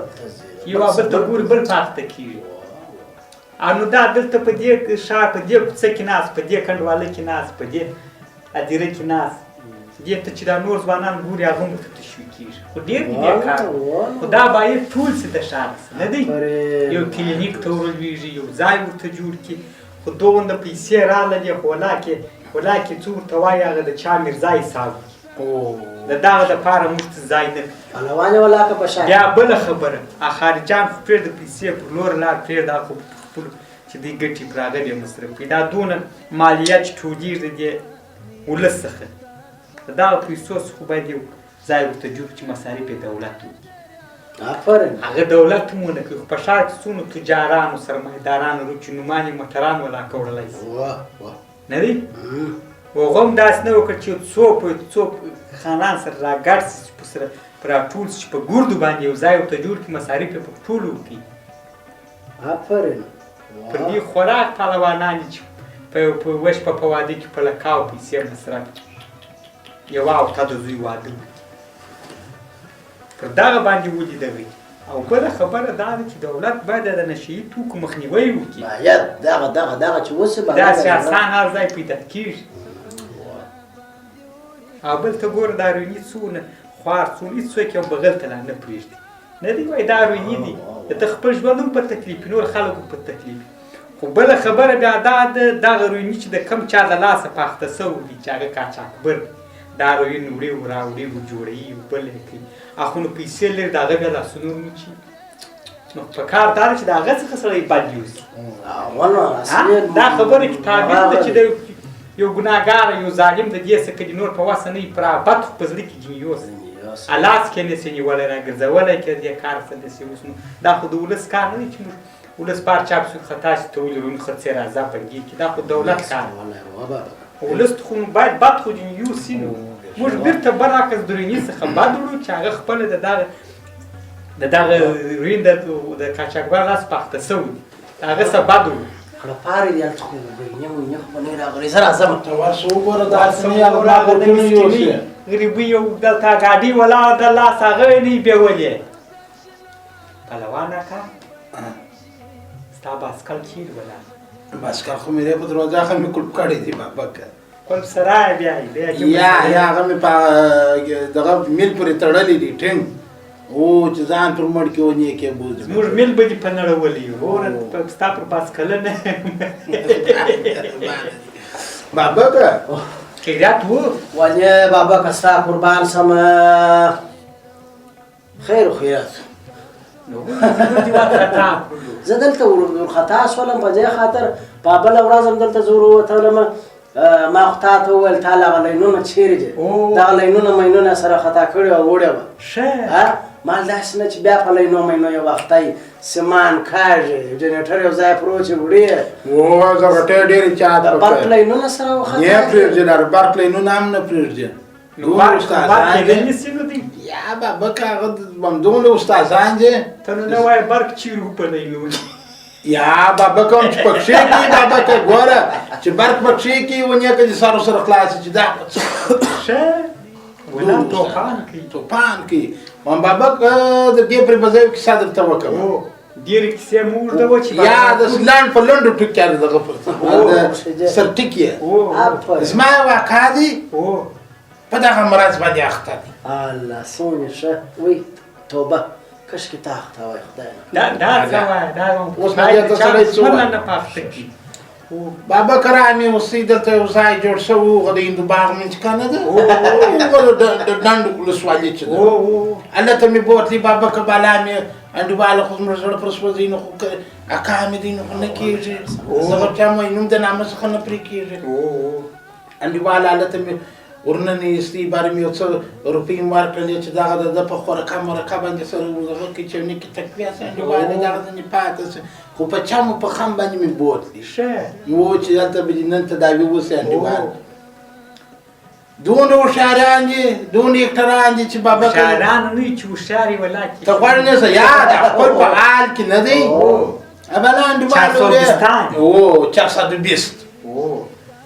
یو بل ته ګوري بل پاخته کېږي او نو دا دلته په دې ښار په دې کوڅه کې ناست په دې کنډواله کې ناست په دې هدیره کې ناست دې ته چې دا نور ځوانان ګوري هغه هم ورته تشویق کېږي خو ډېر دي دې کار خو دا باید ټول سي د ښار نه دی یو کلینیک ته ورلوېږي یو ځای ورته جوړ کړي خو دومره پیسې راغللې خو ولاکې څه ورته وایي هغه د چا میرزا حساب د دغه دپاره موږ ته ځای نه پهلوان یې ولاکه په شا بیا بله خبره خارجیان خو پرېږده پیسې پر لوره لار پرېږده خو خپلو چې دوی ګټې پر هغه بیا مصرف کړي دا دونه مالیه چې ټولېږي د دې ولس څخه د دغه پیسو څخه باید یو ځای ورته جوړ چې مصارف یې دولت وکړي آفرین هغه دولت هم ونه کوي خو په ښار کې څومره تجارانو سرمایهدارانو روچنومان یې موټران ولاکه وړلی شي نه دی هغه هم داسې نه وکړه چې څو خانان سره راګډ شي چې په سره په راټول شي چې په ګردو باندې یو ځای ورته جوړ کړي مصارف یې په ټولو وکړي آفرین پر دې خوراک پهلوانان چې په یوه شپه په واده کې په لکاو پیسې مصرف یوه هفته د زوی واده وي پر دغه باندې ولیدوي او بله خبره دا ده چې دولت باید د نشهیي توکو مخنیوی وکړي باید دغه چې وسې داسې اسان هر ځای پیدا کېږي او بل ته ګوره دا رویني څونه خوار څونه هېڅوک یې هم بغل ته لا نه پرېږدي نه دی وایي دا رویني دي ته خپل ژوند هم په تکلیف نور خلکو په تکلیف خو بله خبره بیا دا ده دغه رویني چې د کم چا له لاسه پاخته سوی دي چې هغه قاچاقبر دا روین وړي و راوړي و جوړوي و بل یې کوي اخو نو پیسې لري د هغه بیا لاسونه ورمچي نو په کار دا ده چې د هغه څخه سړی بد یوسي دا خبره کې تعبیر ده چې د یو ګناهګار یو ظالم د دې څخه د نور په وسه نه وي پر بد خو په زړه کې ځینې یوسي الاس کې نسي نیولی راګرځولی که دې کار څه داسې اوس نو دا خو د ولس کار نه دی چې موږ ولس پار چاپ شو خطا چې ته ولې روڼ خرڅې راځه پنګې کې دا خو دولت کار ولس خو باید بد خو ځینې یوسي نو موږ بېرته برعکس د روینې څخه بد وړو چې هغه خپله د دغه روین د قاچاقبر لاس پاخته سوی دي د هغه څه بد وړو خړپارې دي هلته خو وینې خو به نه راغلې زه راځم ته ورسه وګوره داسې نه یې راغلی یوسي غریبي یو دلته ګاډي ولاړه د لاس هغه یې نه بیولې پهلوان اکا ستا باسکل چیرې ولاړ باسکل خو مې په دروازه خو مې کلپ کړی دی بابکه کلپ سرای بیا یا هغه مې په دغه میل پورې تړلی دی ټینګ او چې ځان پر مړ کې ونیې کې بوځي زموږ میل به دې په نړولي وره ستا پر باسکله نه بابکه خیریت و ولې بابکه ستا قربان سم خیر و خیریت زه دلته ورخطا شولم په دې خاطر په بله ورځ هم دلته زه وروتلم ما خو تا ته وویل تا له هغه لینونه چیرې دي دغه لینونه مینونه سره خطا کړي او وړې وه مال داسې نه چې بیا په لینو مینو یو وختی سمان کاږي جنریټر یو ځای پروت چې وړې زه غټې ډېرې چا د برق لینونه سره وخطا نه پرېږدي دا برق لینونه هم نه پرېږدي یا بابکه هغه همدومره استادان دي ته نو نه وایې برق چیرې په لینونه یا بابکه هم چې پکښې کړي بابکه ګوره چې برق پکښې کړي ونې که دې سر سره خلاص چې دا ښه ولا توپان کوي بابکه د دې پرې به زه یو کیسه درته وکړم ډېرې کیسې مو اوږده وه چې یا د لنډ په لنډو ټکیانو دغه سر ټکي زما یو اکا دی په دغه مرض باندې اخته دی الله څومره ښه وایي توبه کشکې تا اخته وای خدای دا څه وایه دا اوس نو دې ته سړی څه وایي نه پاخته کړي بابا کرامي اوسې دلته یو ځای جوړ شوی و هغه د هندو باغ منځ که نه ده هغه د ډنډ ولسوالي چې ده هلته مې بوتلي بابا که بالا مې انډیواله خو زموږ زړه پر سوځي نو خو اکا مې دی نو خو نه کېږي زه به چا وایي نوم د نامه څخه نه پرې کېږي انډیواله هلته مې ورننېستې بارې مې یو څه روپۍ مې ورکړلې چې دغه د ده په خورکه مرکه باندې سره هغه کې چې یو نکي تکویه سه انډیواله دغه ځینې پاته سه خو په چمو په خم باندې مې بوتلي و چې دلته به دې نن تداوي وسي انډیوال دومره هوښیاران دي دومره اکټران دي چې بابا هوښیاران نه وي چې هوښیار یې ولاکې ته غواړې نه څه یاد خپل په حال کې نه دی ابله انډیوال 420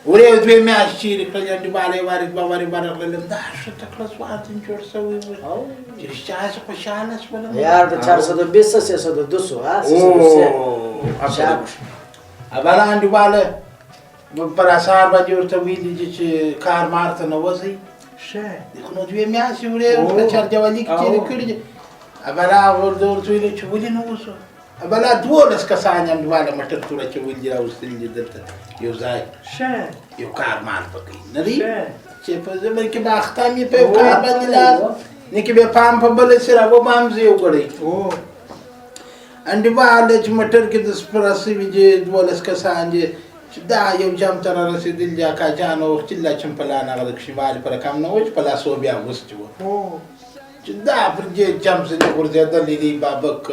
ورې یو دوې میاشتې چیرې کړلې انډیواله یې وارد به ورې برغللم دا ښه تکړه سواتن جوړ شوی و چې رښتیا چې خوشحاله شولم یار د 420 302 ها ابله انډیواله پر اثار باندې ورته ویلي دي چې کار مار ته نه وځئ خو نو دوې میاشتې ورې ورته چرجوالي کې تېرې کړي دي ابله ورته ویلي چې ولې نه وسو ابله 12 کسان انډیواله مټر توره اچولي دي راوستلي دي دلته یو ځای یو کار مال پکې نه دی چې په زمر کې به اخته مې په یو کار باندې لاس نه کې به پام په بله سره و به هم زه یو ګړی انډیواله چې مټر کې د سپره سوي دي 12 کسان دي چې دا یو جام ته رارسېدلي دي اکا جان او چله چمپلان هغه د کښېوالي په رقم نه و چې په لاسو بیا اغوستي وو چې دا پر دې جام ځینې غورځېدلي دي بابک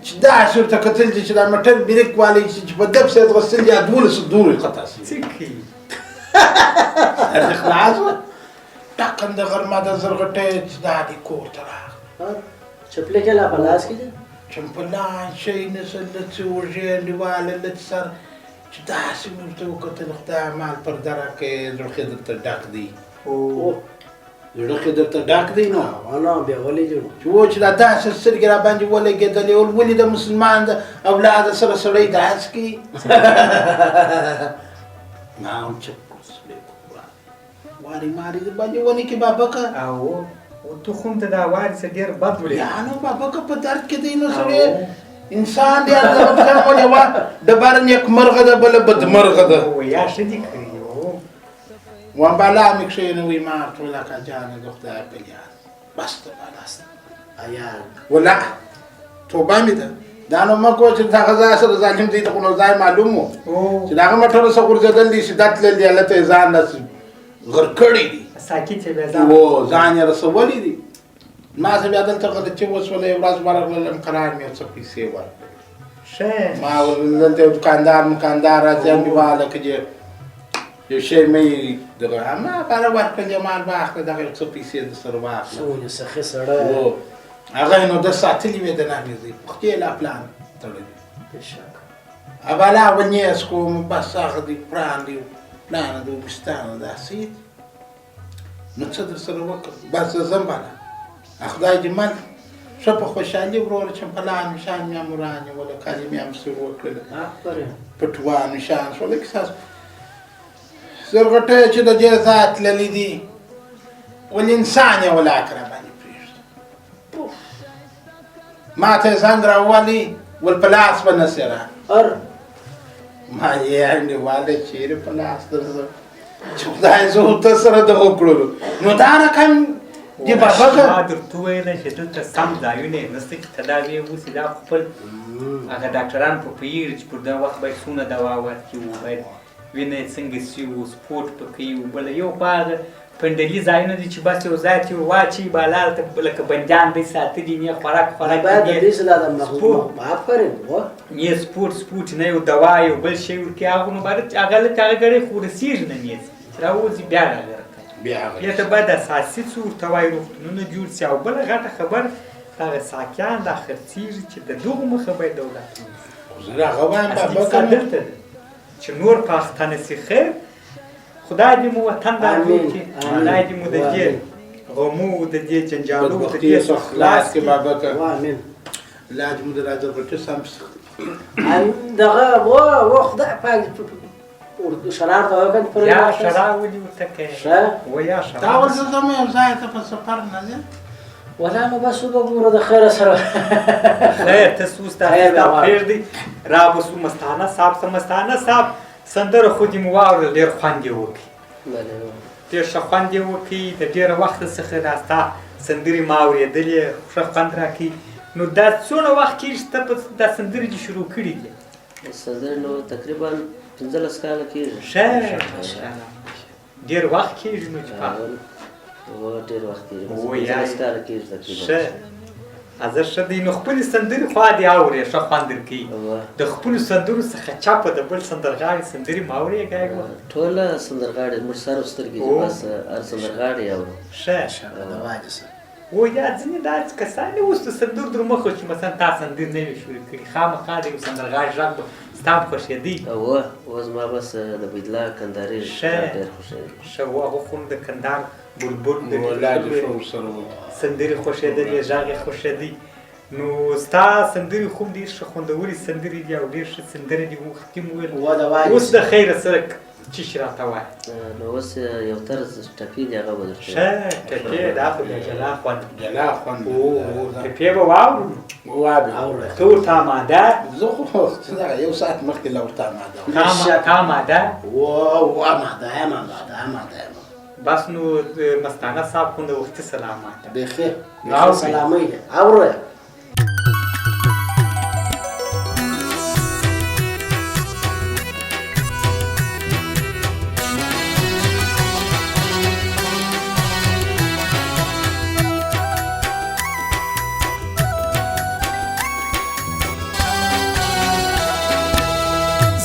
چې داسې ورته کتل دي چې دا مټر بریک والی چې په دب سره غوستل دي 12 دورې خطا سوي هغه خلاص و ټاکنده غرمه د زرغټۍ چې دا دې کور ته راغله چپلې کې لا په لاس کې دي چمپلان شي نسل لڅ وژې انډیواله لڅ سر چې داسې مې ورته وکتل خدای مال پر دره کې زړه کې درته ډک دی زړه کې درته ډک دی نو نه بیا ولې جوړ چې و چې دا داسې سترګې را باندې ولګېدلې ولې د مسلمان د اولاد سره سړی داسې کوي ما هم چپ واري ماري د باندې ونې کې بابکه تو خون ته دا واري څه ډېر بد وړي یا نو بابکه په درد کې دی نو سړی انسان دی هغه ولې وا ډبره نیک مرغه ده بله بدمرغه ده یا ښه دي کړي وان بالا مې کښېنوي ما ټوله اکا جانه د خدای په یاد بس ته بالا عیان ولا توبه مې ده دا نو مه کوه چې دغه ځای سره ظالم دی خو نو ځای معلوم و چې د هغه مټرو څخه غورځېدل دي شدت تللي هلته یې ځان داسې غر کړي دي ساکت یې بیا ځان یې رسولی دي ما زه بیا دلته غلطي وشوله یو ورځ ورغلم قرار مې یو څه پیسې ورکړې ما دلته یو مکاندار راځي انډیواله که یو شی مې دغه ما باره ورکړلې مال به اخله دغه یو څه پیسې د سره واخله څونه سخي سړی هغه یې نو ده ساتلي وې د ناغېزې پختې لا پلان تړلي بېشکه ابله ونیز کوم بس هغه دی پلان دی پلان د اوبستانه داسې نو څه در سره وکړم بس زه ځم بالا خدای دې مل ښه په خوشحالي وروره چمپلان مې شان مې هم ورانیوله کالي مې هم سور وکړله پټوان مې شان شوله کیساس زرغټۍ چې د دې ځای تللي دي ولې انسان یې ولاک را باندې پرېږده ما ته یې زنګ راولي ول په لاس به نسې را ما یې انډیواله چیرې په لاس درځم چې خدای زه ته سره دغه کړلو نو دا رقم دې بابکه ما درته وویله چې دلته سم ځایونه یې نشته چې تداوی یې وسي دا خپل هغه ډاکټران په پوهېږي چې پر دغه وخت باید څونه دوا ورکړي وو باید وینه یې څنګه سي وو سپورټ په کوي وو بله یو په هغه پنډلي ځایونه دي چې بس یو ځای ته واچوي بالا هلته لکه بندیان دی ساتلي نه خوراک باید د دې سره د آفرین نه سپورټ نه یو دوا یو بل شی ورکړي هغه نو باید هغه لکه هغه ګړی خو رسېږي نه نیسي چې راوځي بیا راغی بیا ته باید اساسي څه ورته وایي روغتونونه جوړ سي او بله غټه خبر هغه ساکیان دا خرڅېږي چې د دغو مخه باید دولت زه هغه وایم دلته ده چې نور پاختانه سي خیر خدای دې مو وطن را جوړ کړي خدای دې مو د دې غمو د دې جنجالو د دې څخه خلاص کړي بابکه امین لاج مو د راځه پټه سم دغه و خدای پاک شرار ته وکړ پر یا شرار ولې ورته کوي و یا شرار دا ول زه زما یو ځای ته په سفر نه ځم ولا نو بس وګوره د خیره سره خیر ته سوس تاسو پرېږدئ را به سو مستانه صاحب څه مستانه صاحب سندره خو دې مو واورېدل ډېر خوند یې وکړي ډېر ښه خوند یې وکړي د ډېره وخته څخه دا ستا سندرې ما اورېدلې ښه خوند راکوي نو دا څونه وخت کېږي چې ته دا سندرې دې شروع کړي دي سندرې نو تقریبا 15 کاله کېږي ښه ډېر وخت کېږي نو چې ډېر وخت کېږي 15 کاله کېږي تقریبا ښه ازه ښه دی نو خپلې سندرې خوا دې اورې ښه خوند درکوي د خپلو سندرو څخه چاپه د بل سندرغاړي سندرې ما اورېږي ټوله سندرغاړي موږ سر او سترګې دي بس هر سندرغاړی اورو ښه و یا ځینې داسې کسان دي اوس د سندرو در مخه چې مثلا تا سندرې نه وي شروع کړي خامخا د یو سندرغاړي غږ به ستا هم خوښېدی اوس ما بس د بیدلا کندهاري ډېر خوښېږي ښه و هغه خو د کندهار بلبل سندرې خوښېدلې غږ یې خوښېدی نو ستا سندرې خو ډېر ښه خوندورې سندرې دي او ډېر ښه سندرې دي وختي مو ویل اوس د خیره سره چی شي راته وایه نو اوس یو طرز ټپې دی هغه به درته ښه ټپې دا خو بیا جلا خوند ټپې به واورو ته ورته اماده زه خو یو ساعت مخکې لا ورته اماده تا اماده اماده بس نو مستانه صاحب خو د وختي سره اماده بیخي سلامۍ دی اورو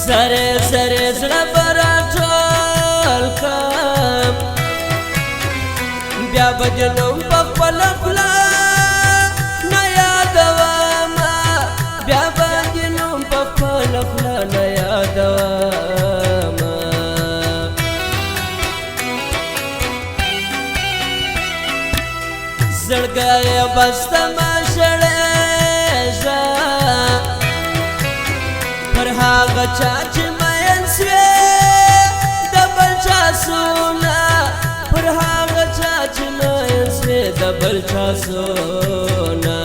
زره زره زړه برا ټول کم بیا به دې نوم په خپله خوله نه یادومه بیا به دې نوم په خپله خوله نه یادومه زړګی یې بستمه شړېږه پر هغه چا چې مین سوې د بل چا سونه پر هغه چا چې مین سوې د بل چا سونه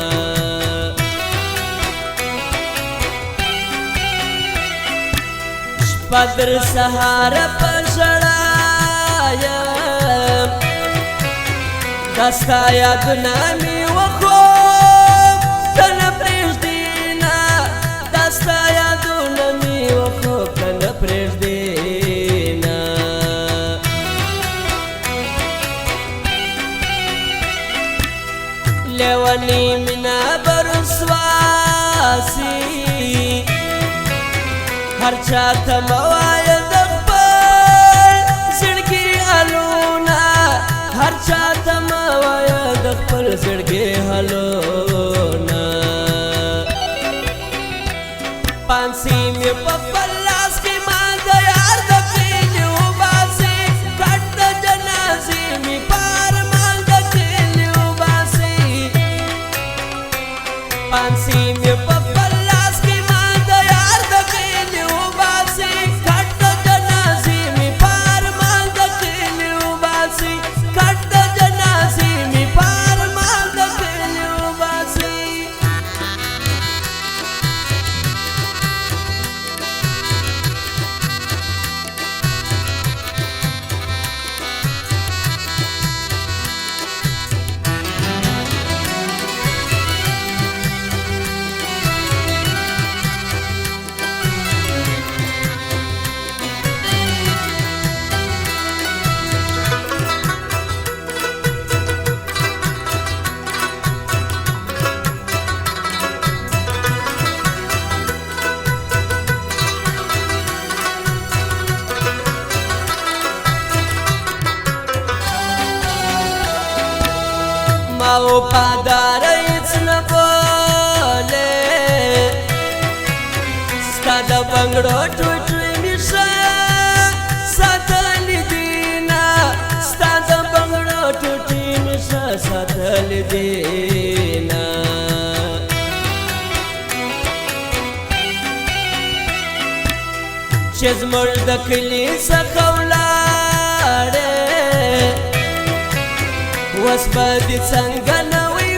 شپه در سهاره په ژړا یم دا ستا یادونه مې وخوب ته نه پرېږدي نه دا ستا یادونه مې وخوب ته نه پرېږدي نه لیونی مینه به رسوا سي هر چا ته مه وایه د خپل زړګي حالونه هر چا ته مه وایه د خپل زړګي حالونه پانسي مې په خپل لاس کې ما د یار د کلي وباسي کټ د جنازې مې په ارمان د کلي وباسي پانسي مې په خپل لاس کې ما د یار د کلي وباسي کټ د جنازې مې په ارمان د کلي وباسي کټ د جنازې مې په ارمان د کلي وباسي ما وفادار هیڅ نه بولې ستا د بنګړو ټوټې مې ښه ساتلې دي نه ستا د بنګړو ټوټې مې ښه ساتلې دي نه چې زموږ د کلي څخه ولاړې اوس به دې څنګه نوی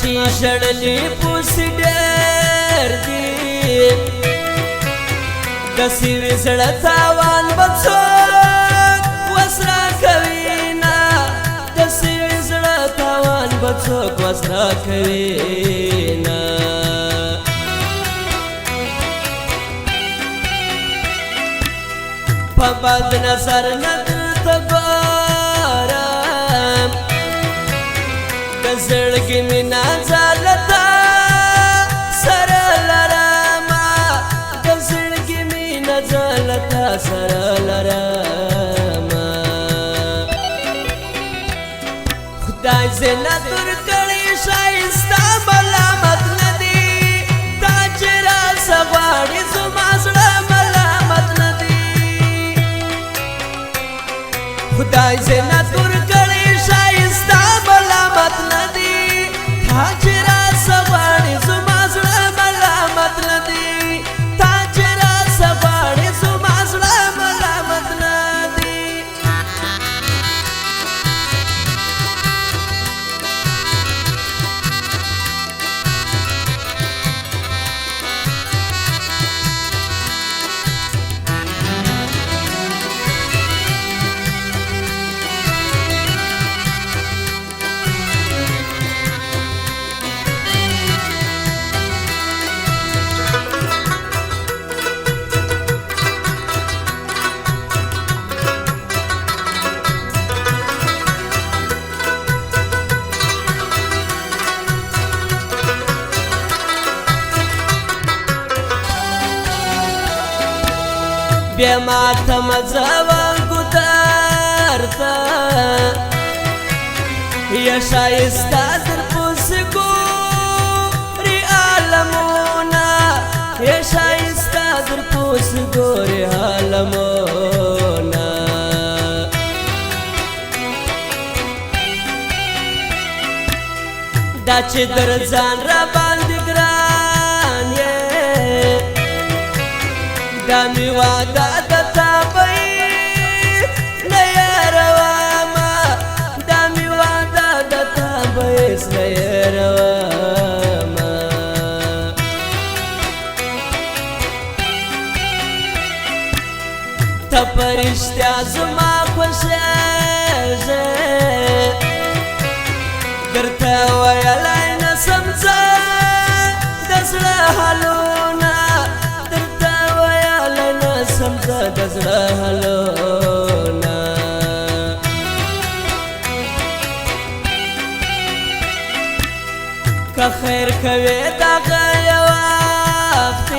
چې شړلې پوسې ډېر دي د سوي زړه تاوان به څوک وس راکوي نه د سوي زړه تاوان به څوک وس راکوي نه په بد نظر نه درته ګورم د زړګي مینه ځالته سره لرمه د زړګي مینه ځالته سره لرمه خدای زینت ورکړی ښایسته ملامت نه دی دا چې راڅه غواړي زما زړه ملامت نه دی خدای زینت ورکړی ښایسته ملامت نه دی تا چې راڅه غواړي زما زړه ملامت نه دی تا چې راڅه غواړي زما زړه ملامت نه دی بیا ماته مزه وګدار ته یا ښایسته در پسې ګورې عالمونه یا ښایسته در پسې ګورې عالمونه دا چې در ځان را باندې ګران یې دا می وعده د تا به نه یارومه دا می وعده د تا به نه یارومه ته په رښتیا زما خوښېږې درته ویلی نه سم څه د زړه حالونه سمزه د زړه حالونه که خیر کوې دغه یو وخت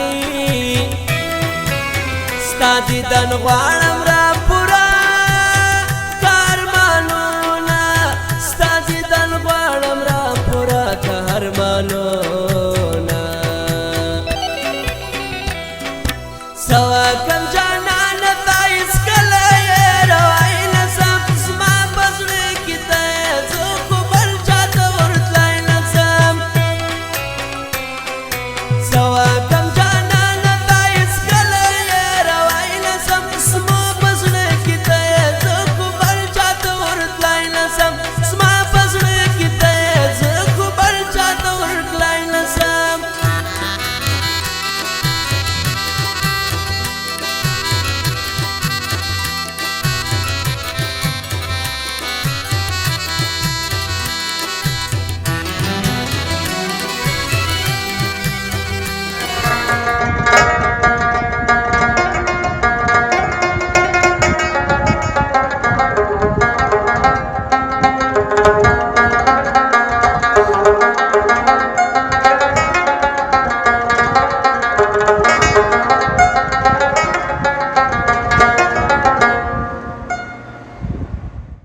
ستا دیدن غواړم را پوره که ارمانونه ستا دیدن غواړم را پوره که ارمانونه سوا کم